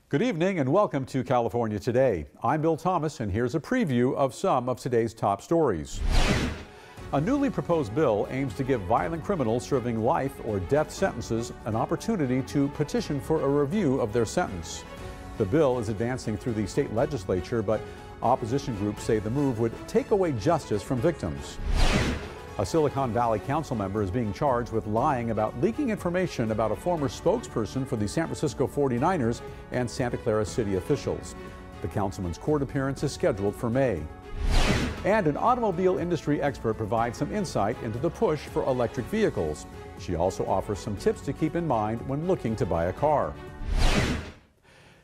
Good evening and welcome to California Today. I'm Bill Thomas and here's a preview of some of today's top stories. A newly proposed bill aims to give violent criminals serving life or death sentences an opportunity to petition for a review of their sentence. The bill is advancing through the state legislature, but opposition groups say the move would take away justice from victims. A Silicon Valley council member is being charged with lying about leaking information about a former spokesperson for the San Francisco 49ers and Santa Clara city officials. The councilman's court appearance is scheduled for May. And an automobile industry expert provides some insight into the push for electric vehicles. She also offers some tips to keep in mind when looking to buy a car.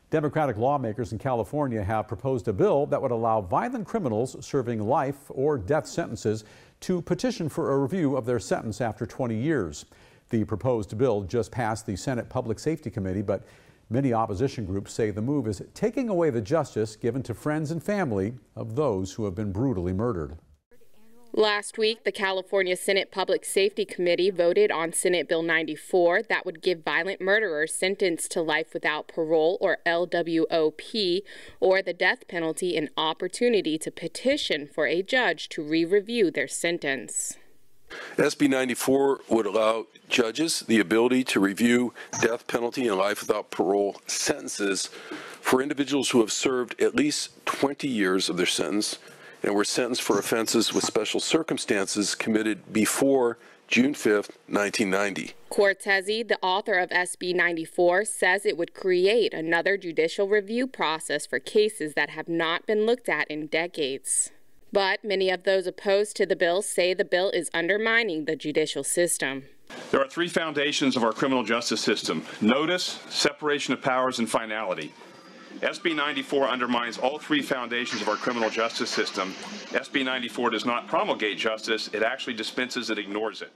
Democratic lawmakers in California have proposed a bill that would allow violent criminals serving life or death sentences to petition for a review of their sentence after 20 years. The proposed bill just passed the Senate Public Safety Committee, but many opposition groups say the move is taking away the justice given to friends and family of those who have been brutally murdered. Last week, the California Senate Public Safety Committee voted on Senate Bill 94 that would give violent murderers sentenced to life without parole, or LWOP, or the death penalty an opportunity to petition for a judge to re-review their sentence. SB 94 would allow judges the ability to review death penalty and life without parole sentences for individuals who have served at least 20 years of their sentence and were sentenced for offenses with special circumstances committed before June 5, 1990. Cortese, the author of SB 94, says it would create another judicial review process for cases that have not been looked at in decades. But many of those opposed to the bill say the bill is undermining the judicial system. There are three foundations of our criminal justice system: notice, separation of powers, and finality. SB 94 undermines all three foundations of our criminal justice system. SB 94 does not promulgate justice, it actually dispenses it, ignores it.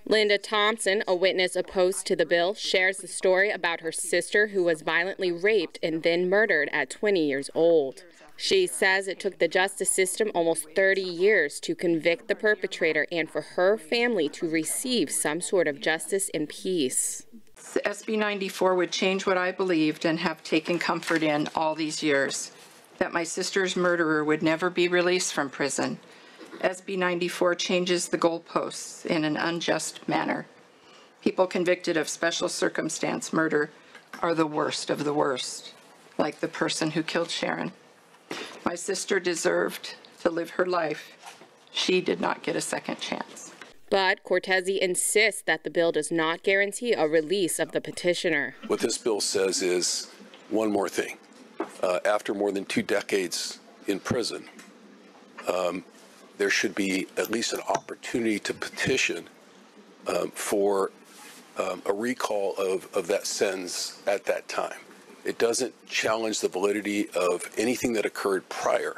Linda Thompson, a witness opposed to the bill, shares the story about her sister who was violently raped and then murdered at 20 years old. She says it took the justice system almost 30 years to convict the perpetrator and for her family to receive some sort of justice and peace. The SB 94 would change what I believed and have taken comfort in all these years, that my sister's murderer would never be released from prison. SB 94 changes the goalposts in an unjust manner. People convicted of special circumstance murder are the worst of the worst, like the person who killed Sharon. My sister deserved to live her life. She did not get a second chance. But Cortese insists that the bill does not guarantee a release of the petitioner. What this bill says is one more thing. After more than 2 decades in prison, there should be at least an opportunity to petition for a recall of that sentence at that time. It doesn't challenge the validity of anything that occurred prior.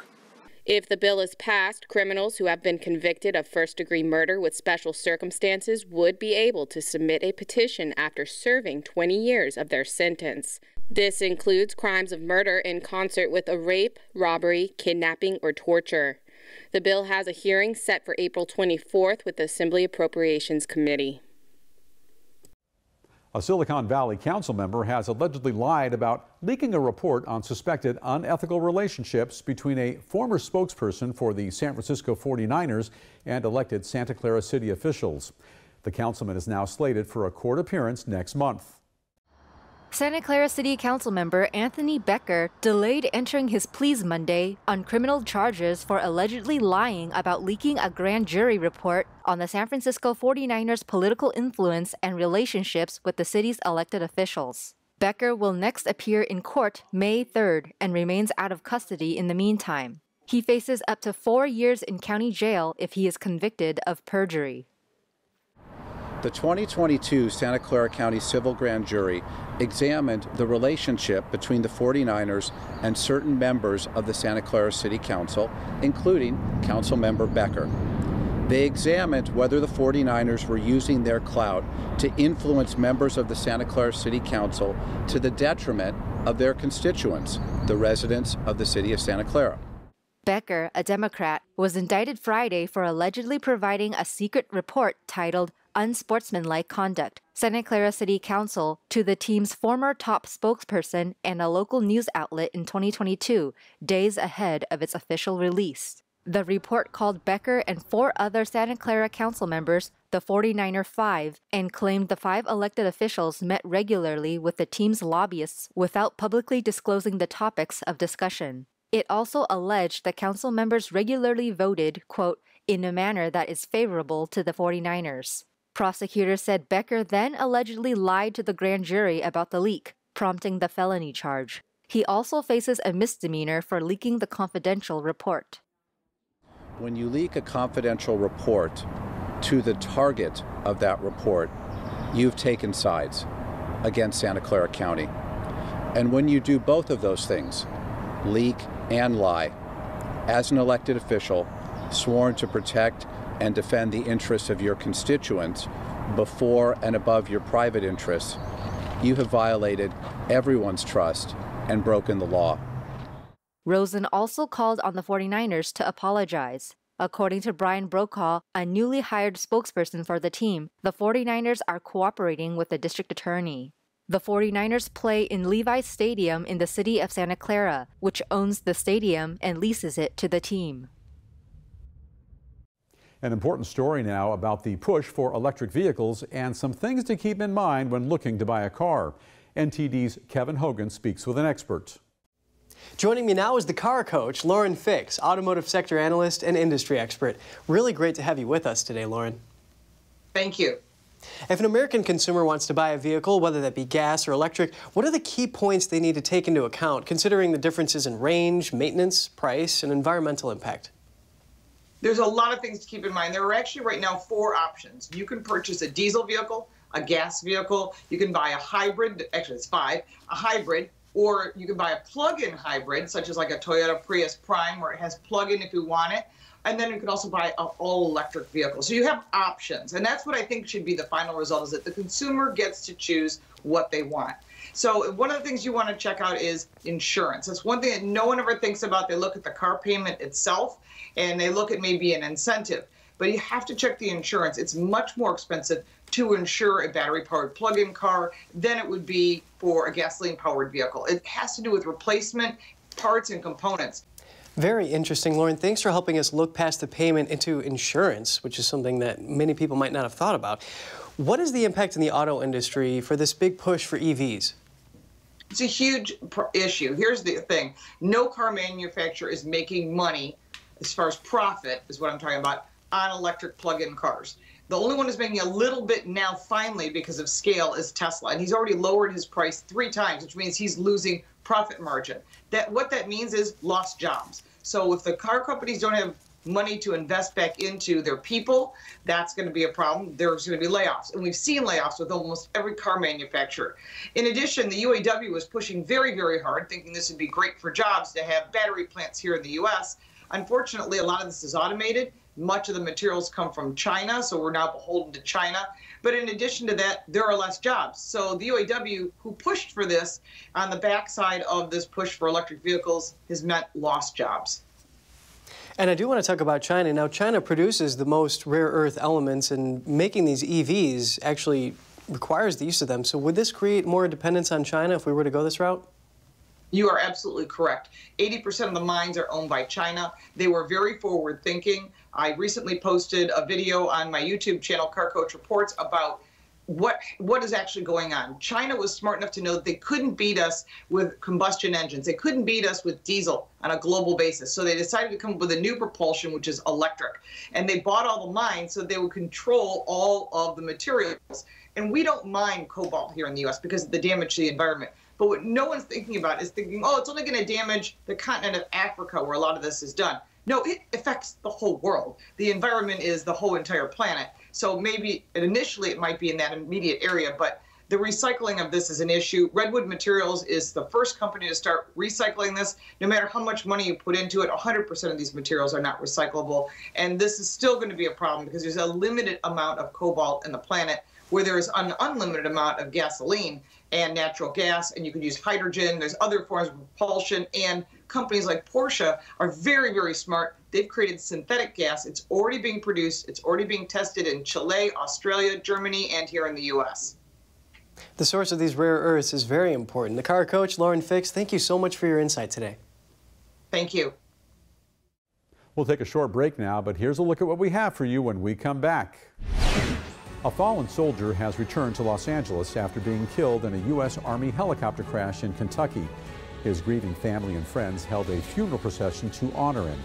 If the bill is passed, criminals who have been convicted of first-degree murder with special circumstances would be able to submit a petition after serving 20 years of their sentence. This includes crimes of murder in concert with a rape, robbery, kidnapping, or torture. The bill has a hearing set for April 24th with the Assembly Appropriations Committee. A Silicon Valley council member has allegedly lied about leaking a report on suspected unethical relationships between a former spokesperson for the San Francisco 49ers and elected Santa Clara city officials. The councilman is now slated for a court appearance next month. Santa Clara City Council member Anthony Becker delayed entering his pleas Monday on criminal charges for allegedly lying about leaking a grand jury report on the San Francisco 49ers' political influence and relationships with the city's elected officials. Becker will next appear in court May 3rd and remains out of custody in the meantime. He faces up to 4 years in county jail if he is convicted of perjury. The 2022 Santa Clara County Civil Grand Jury examined the relationship between the 49ers and certain members of the Santa Clara City Council, including Councilmember Becker. They examined whether the 49ers were using their clout to influence members of the Santa Clara City Council to the detriment of their constituents, the residents of the city of Santa Clara. Becker, a Democrat, was indicted Friday for allegedly providing a secret report titled unsportsmanlike conduct, Santa Clara City Council to the team's former top spokesperson and a local news outlet in 2022, days ahead of its official release. The report called Becker and 4 other Santa Clara council members the 49er Five and claimed the 5 elected officials met regularly with the team's lobbyists without publicly disclosing the topics of discussion. It also alleged that council members regularly voted, quote, in a manner that is favorable to the 49ers. Prosecutors said Becker then allegedly lied to the grand jury about the leak, prompting the felony charge. He also faces a misdemeanor for leaking the confidential report. When you leak a confidential report to the target of that report, you've taken sides against Santa Clara County. And when you do both of those things, leak and lie, as an elected official sworn to protect and defend the interests of your constituents before and above your private interests, you have violated everyone's trust and broken the law. Rosen also called on the 49ers to apologize. According to Brian Brokaw, a newly hired spokesperson for the team, the 49ers are cooperating with the district attorney. The 49ers play in Levi's Stadium in the city of Santa Clara, which owns the stadium and leases it to the team. An important story now about the push for electric vehicles and some things to keep in mind when looking to buy a car. NTD's Kevin Hogan speaks with an expert. Joining me now is the car coach, Lauren Fix, automotive sector analyst and industry expert. Really great to have you with us today, Lauren. Thank you. If an American consumer wants to buy a vehicle, whether that be gas or electric, what are the key points they need to take into account, considering the differences in range, maintenance, price, and environmental impact? There's a lot of things to keep in mind. There are actually right now 4 options. You can purchase a diesel vehicle, a gas vehicle, you can buy a hybrid, actually it's 5, a hybrid, or you can buy a plug-in hybrid, such as like a Toyota Prius Prime, where it has plug-in if you want it. And then you can also buy an all-electric vehicle. So you have options. And that's what I think should be the final result, is that the consumer gets to choose what they want. So one of the things you want to check out is insurance. That's one thing that no one ever thinks about. They look at the car payment itself, and they look at maybe an incentive. But you have to check the insurance. It's much more expensive to insure a battery-powered plug-in car than it would be for a gasoline-powered vehicle. It has to do with replacement parts and components. Very interesting, Lauren. Thanks for helping us look past the payment into insurance, which is something that many people might not have thought about. What is the impact in the auto industry for this big push for EVs? It's a huge issue. Here's the thing. No car manufacturer is making money, as far as profit is what I'm talking about, on electric plug-in cars. The only one who's making a little bit now, finally, because of scale, is Tesla. And he's already lowered his price 3 times, which means he's losing profit margin. What that means is lost jobs. So if the car companies don't have money to invest back into their people, that's going to be a problem. There's going to be layoffs. And we've seen layoffs with almost every car manufacturer. In addition, the UAW was pushing very, very hard, thinking this would be great for jobs to have battery plants here in the U.S. Unfortunately, a lot of this is automated. Much of the materials come from China, so we're now beholden to China. But in addition to that, there are less jobs. So the UAW, who pushed for this on the backside of this push for electric vehicles, has meant lost jobs. And I do want to talk about China. Now, China produces the most rare earth elements, and making these EVs actually requires the use of them. So would this create more dependence on China if we were to go this route? You are absolutely correct. 80% of the mines are owned by China. They were very forward-thinking. I recently posted a video on my YouTube channel, Car Coach Reports, about what is actually going on. China was smart enough to know that they couldn't beat us with combustion engines. They couldn't beat us with diesel on a global basis. So they decided to come up with a new propulsion, which is electric. And they bought all the mines so they would control all of the materials. And we don't mine cobalt here in the U.S. because of the damage to the environment. But what no one's thinking about is thinking, oh, it's only going to damage the continent of Africa where a lot of this is done. No, it affects the whole world. The environment is the whole entire planet. So maybe initially it might be in that immediate area, but the recycling of this is an issue. Redwood Materials is the first company to start recycling this. No matter how much money you put into it, 100% of these materials are not recyclable. And this is still going to be a problem because there's a limited amount of cobalt in the planet, where there's an unlimited amount of gasoline and natural gas, and you can use hydrogen. There's other forms of propulsion, and companies like Porsche are very, very smart. they've created synthetic gas. It's already being produced. It's already being tested in Chile, Australia, Germany, and here in the U.S. The source of these rare earths is very important. The car coach, Lauren Fix, thank you so much for your insight today. Thank you. We'll take a short break now, but here's a look at what we have for you when we come back. A fallen soldier has returned to Los Angeles after being killed in a U.S. Army helicopter crash in Kentucky. His grieving family and friends held a funeral procession to honor him.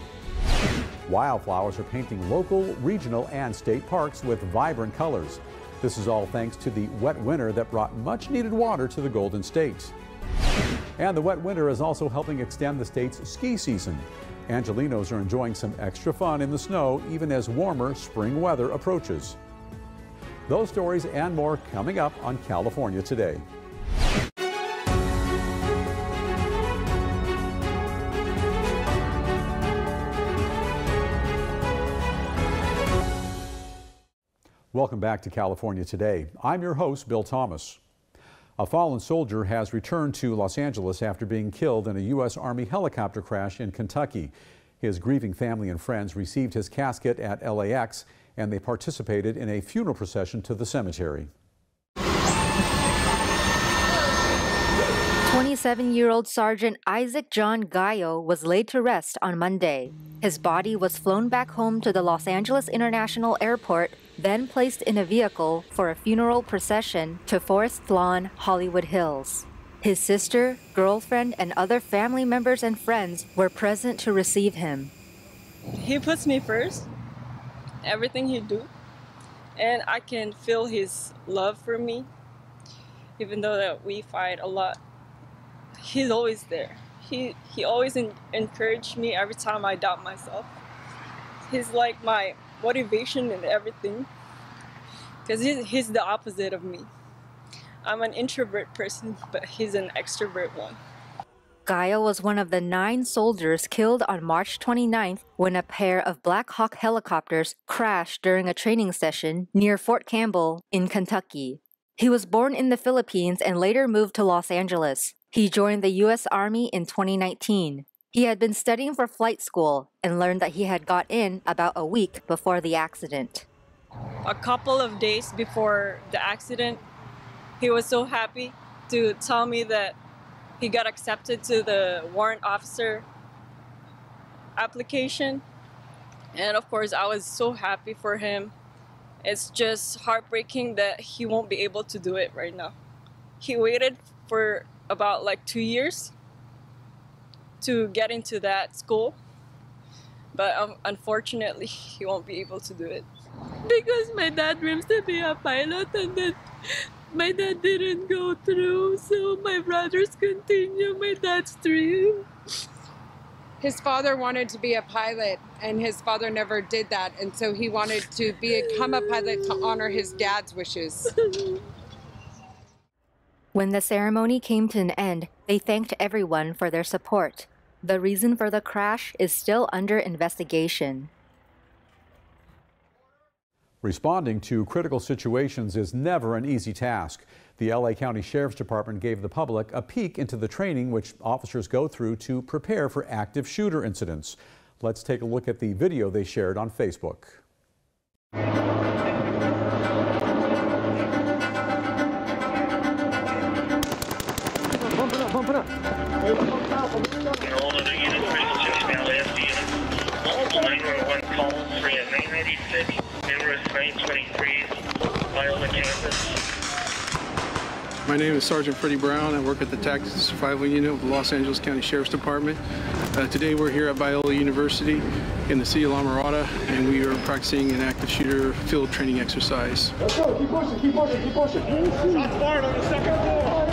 Wildflowers are painting local, regional, and state parks with vibrant colors. This is all thanks to the wet winter that brought much needed water to the Golden State. And the wet winter is also helping extend the state's ski season. Angelenos are enjoying some extra fun in the snow even as warmer spring weather approaches. Those stories and more coming up on California Today. Welcome back to California Today. I'm your host, Bill Thomas. A fallen soldier has returned to Los Angeles after being killed in a U.S. Army helicopter crash in Kentucky. His grieving family and friends received his casket at LAX, and they participated in a funeral procession to the cemetery. 27-year-old Sergeant Isaac John Gallo was laid to rest on Monday. His body was flown back home to the Los Angeles International Airport, then placed in a vehicle for a funeral procession to Forest Lawn, Hollywood Hills. His sister, girlfriend, and other family members and friends were present to receive him. He puts me first, everything he do, and I can feel his love for me. Even though that we fight a lot, he's always there. He always encouraged me every time I doubt myself. He's like my motivation and everything, because he's the opposite of me. I'm an introvert person, but he's an extrovert one. Gallo was one of the 9 soldiers killed on March 29th when a pair of Black Hawk helicopters crashed during a training session near Fort Campbell in Kentucky. He was born in the Philippines and later moved to Los Angeles. He joined the U.S. Army in 2019. He had been studying for flight school and learned that he had got in about a week before the accident. A couple of days before the accident, he was so happy to tell me that he got accepted to the warrant officer application. And of course, I was so happy for him. It's just heartbreaking that he won't be able to do it right now. He waited for about like 2 years to get into that school, but unfortunately he won't be able to do it. Because my dad dreams to be a pilot, and then my dad didn't go through, so my brothers continue my dad's dream. His father wanted to be a pilot, and his father never did that, and so he wanted to become a pilot to honor his dad's wishes. When the ceremony came to an end, they thanked everyone for their support. The reason for the crash is still under investigation. Responding to critical situations is never an easy task. The LA County Sheriff's Department gave the public a peek into the training which officers go through to prepare for active shooter incidents. Let's take a look at the video they shared on Facebook. Bump it up. All other units ready to check now, last unit. Multiple 911 calls, 3 at 996, numerous 923s, Viola campus. My name is Sergeant Freddie Brown. I work at the Tactics and Survival Unit of the Los Angeles County Sheriff's Department. Today we're here at Viola University in the city of La Mirada, and we are practicing an active shooter field training exercise. Let's go, keep pushing, keep pushing, keep pushing. Shots fired on the second floor.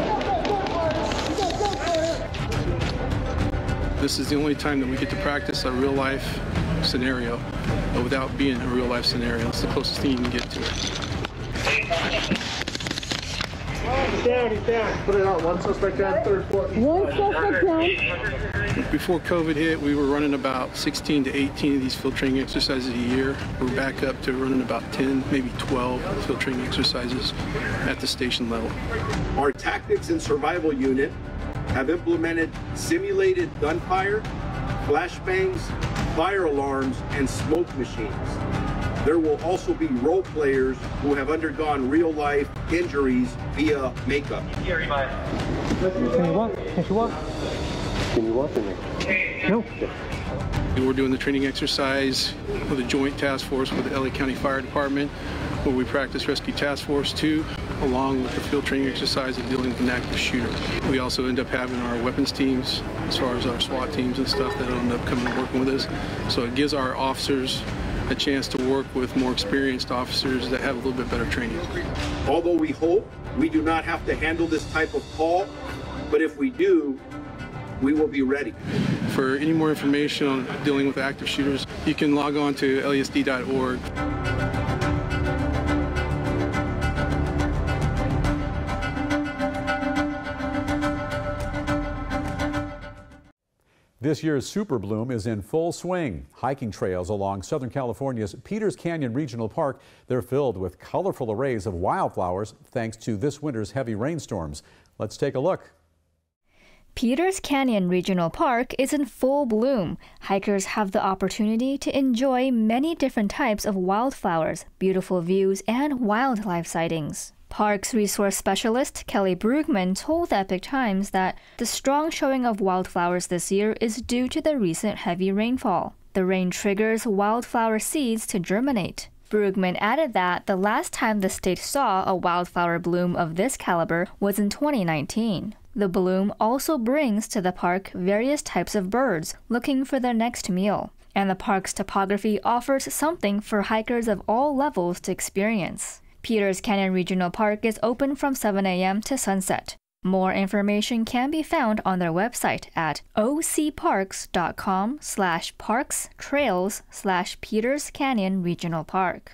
This is the only time that we get to practice a real-life scenario without being a real-life scenario. It's the closest thing you can get to it. He's down. Put it out. One suspect down, third floor. One suspect down. Before COVID hit, we were running about 16 to 18 of these field training exercises a year. We're back up to running about 10, maybe 12 field training exercises at the station level. Our Tactics and Survival Unit have implemented simulated gunfire, flashbangs, fire alarms, and smoke machines. There will also be role players who have undergone real-life injuries via makeup. Can you walk? Can you walk? Can you walk in there? No. We're doing the training exercise with a joint task force with the LA County Fire Department, where we practice Rescue Task Force 2, along with the field training exercise of dealing with an active shooter. We also end up having our weapons teams, as far as our SWAT teams and stuff, that end up coming and working with us. So it gives our officers a chance to work with more experienced officers that have a little bit better training. Although we hope we do not have to handle this type of call, but if we do, we will be ready. For any more information on dealing with active shooters, you can log on to lasd.org. This year's Super Bloom is in full swing. Hiking trails along Southern California's Peters Canyon Regional Park, they're filled with colorful arrays of wildflowers thanks to this winter's heavy rainstorms. Let's take a look. Peters Canyon Regional Park is in full bloom. Hikers have the opportunity to enjoy many different types of wildflowers, beautiful views, and wildlife sightings. Parks resource specialist Kelly Brugman told Epic Times that the strong showing of wildflowers this year is due to the recent heavy rainfall. The rain triggers wildflower seeds to germinate. Brugman added that the last time the state saw a wildflower bloom of this caliber was in 2019. The bloom also brings to the park various types of birds looking for their next meal, and the park's topography offers something for hikers of all levels to experience. Peters Canyon Regional Park is open from 7 a.m. to sunset. More information can be found on their website at ocparks.com/parks-trails/Peters Canyon Regional Park.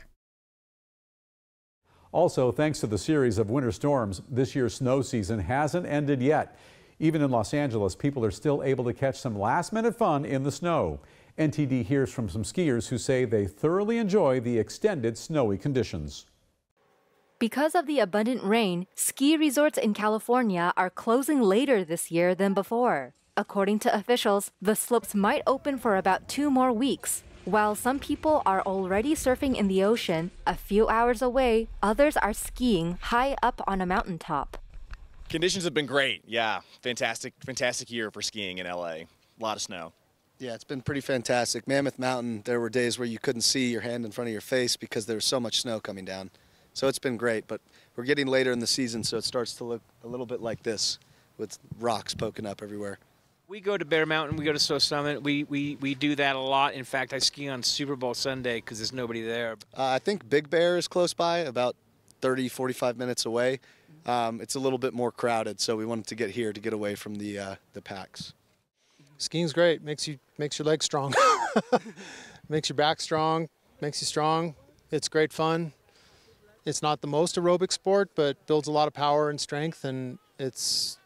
Also, thanks to the series of winter storms, this year's snow season hasn't ended yet. Even in Los Angeles, people are still able to catch some last-minute fun in the snow. NTD hears from some skiers who say they thoroughly enjoy the extended snowy conditions. Because of the abundant rain, ski resorts in California are closing later this year than before. According to officials, the slopes might open for about 2 more weeks. While some people are already surfing in the ocean, a few hours away, others are skiing high up on a mountaintop. Conditions have been great. Yeah, fantastic year for skiing in LA. A lot of snow. Yeah, it's been pretty fantastic. Mammoth Mountain, there were days where you couldn't see your hand in front of your face because there was so much snow coming down. So it's been great, but we're getting later in the season, so it starts to look a little bit like this, with rocks poking up everywhere. We go to Bear Mountain, we go to Snow Summit. We do that a lot. In fact, I ski on Super Bowl Sunday because there's nobody there. I think Big Bear is close by, about 30, 45 minutes away. It's a little bit more crowded, so we wanted to get here to get away from the packs. Skiing's great. Makes your legs strong. Makes your back strong. Makes you strong. It's great fun. It's not the most aerobic sport, but builds a lot of power and strength, and it's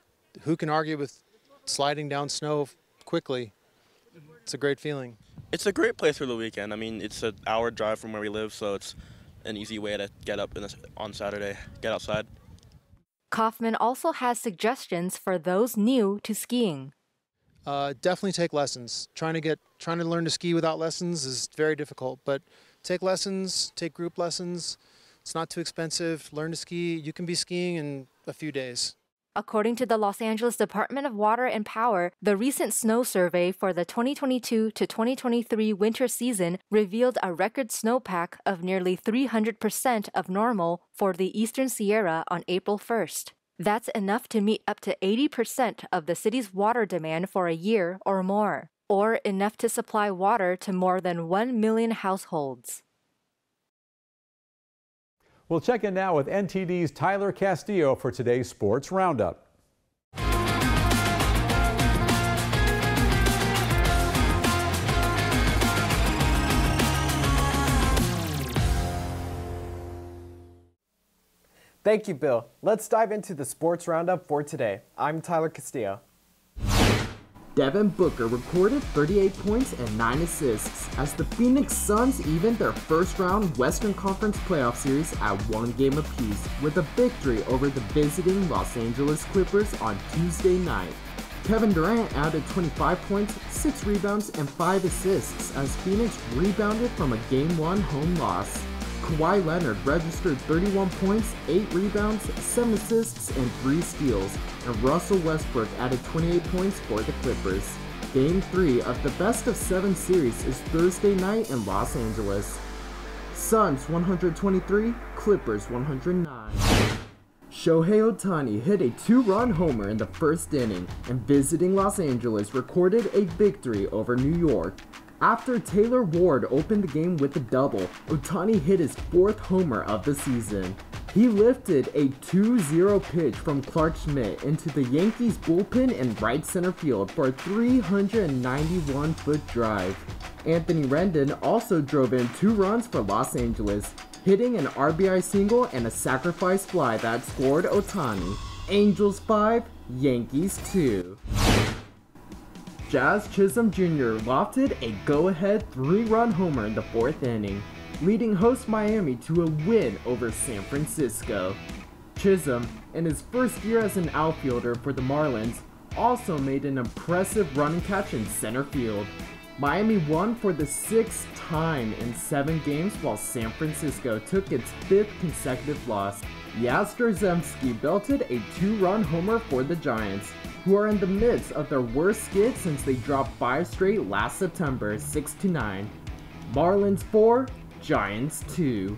who can argue with sliding down snow quickly. It's a great feeling. It's a great place for the weekend. I mean, it's an hour drive from where we live, so it's an easy way to get up on Saturday, get outside. Kaufman also has suggestions for those new to skiing. Definitely take lessons. Trying to learn to ski without lessons is very difficult, but take lessons, take group lessons. It's not too expensive. Learn to ski. You can be skiing in a few days. According to the Los Angeles Department of Water and Power, the recent snow survey for the 2022 to 2023 winter season revealed a record snowpack of nearly 300% of normal for the Eastern Sierra on April 1st. That's enough to meet up to 80% of the city's water demand for a year or more, or enough to supply water to more than 1 million households. We'll check in now with NTD's Tyler Castillo for today's Sports Roundup. Thank you, Bill. Let's dive into the Sports Roundup for today. I'm Tyler Castillo. Devin Booker recorded 38 points and 9 assists as the Phoenix Suns evened their first-round Western Conference playoff series at 1 game apiece with a victory over the visiting Los Angeles Clippers on Tuesday night. Kevin Durant added 25 points, 6 rebounds, and 5 assists as Phoenix rebounded from a Game 1 home loss. Kawhi Leonard registered 31 points, 8 rebounds, 7 assists, and 3 steals, and Russell Westbrook added 28 points for the Clippers. Game 3 of the best-of-7 series is Thursday night in Los Angeles. Suns 123, Clippers 109. Shohei Ohtani hit a 2-run homer in the first inning, and visiting Los Angeles recorded a victory over New York. After Taylor Ward opened the game with a double, Ohtani hit his 4th homer of the season. He lifted a 2-0 pitch from Clark Schmidt into the Yankees bullpen in right center field for a 391-foot drive. Anthony Rendon also drove in 2 runs for Los Angeles, hitting an RBI single and a sacrifice fly that scored Ohtani. Angels 5, Yankees 2. Jazz Chisholm Jr. lofted a go-ahead 3-run homer in the 4th inning, leading host Miami to a win over San Francisco. Chisholm, in his first year as an outfielder for the Marlins, also made an impressive run catch in center field. Miami won for the 6th time in 7 games while San Francisco took its 5th consecutive loss. Yasser Zemsky belted a 2-run homer for the Giants, who are in the midst of their worst skid since they dropped 5 straight last September, 6-9. Marlins 4, Giants 2.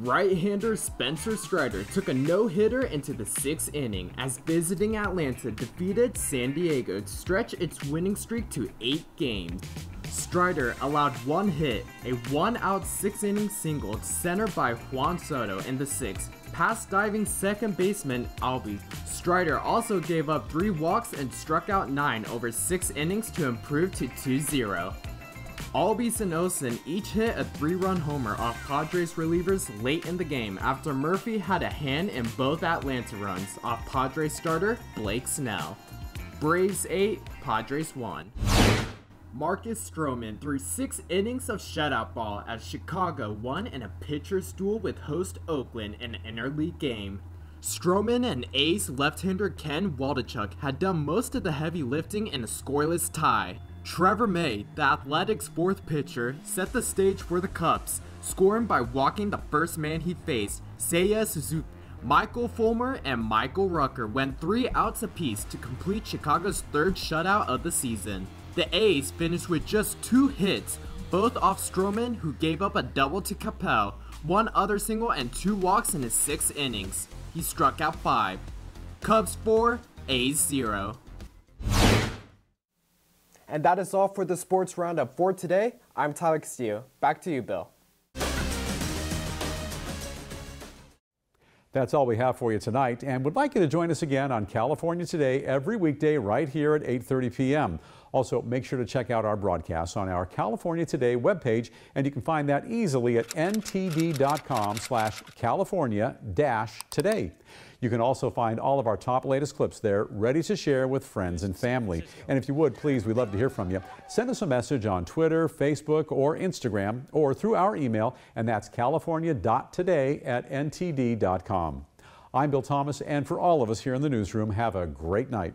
Right-hander Spencer Strider took a no-hitter into the 6th inning as visiting Atlanta defeated San Diego to stretch its winning streak to 8 games. Strider allowed 1 hit, a 1-out 6-inning single to center by Juan Soto in the 6th, past diving second baseman Albi. Strider also gave up 3 walks and struck out 9 over 6 innings to improve to 2-0. Albies and Olsen each hit a 3-run homer off Padres relievers late in the game after Murphy had a hand in both Atlanta runs off Padres starter Blake Snell. Braves 8, Padres 1. Marcus Stroman threw 6 innings of shutout ball as Chicago won in a pitcher's duel with host Oakland in an interleague game. Stroman and A's left-hander Ken Waldichuk had done most of the heavy lifting in a scoreless tie. Trevor May, the Athletics' 4th pitcher, set the stage for the Cubs, scoring by walking the first man he faced, Seiya Suzuki. Michael Fulmer and Michael Rucker went 3 outs apiece to complete Chicago's 3rd shutout of the season. The A's finished with just 2 hits, both off Stroman, who gave up a double to Capel, 1 other single and 2 walks in his 6 innings. He struck out 5. Cubs 4, A's 0. And that is all for the Sports Roundup for today. I'm Tyler Castillo. Back to you, Bill. That's all we have for you tonight, and would like you to join us again on California Today every weekday right here at 8:30 p.m. Also, make sure to check out our broadcasts on our California Today webpage, and you can find that easily at ntd.com/California-today. You can also find all of our top latest clips there, ready to share with friends and family. And if you would, please, we'd love to hear from you. Send us a message on Twitter, Facebook, or Instagram, or through our email, and that's california.today@ntd.com. I'm Bill Thomas, and for all of us here in the newsroom, have a great night.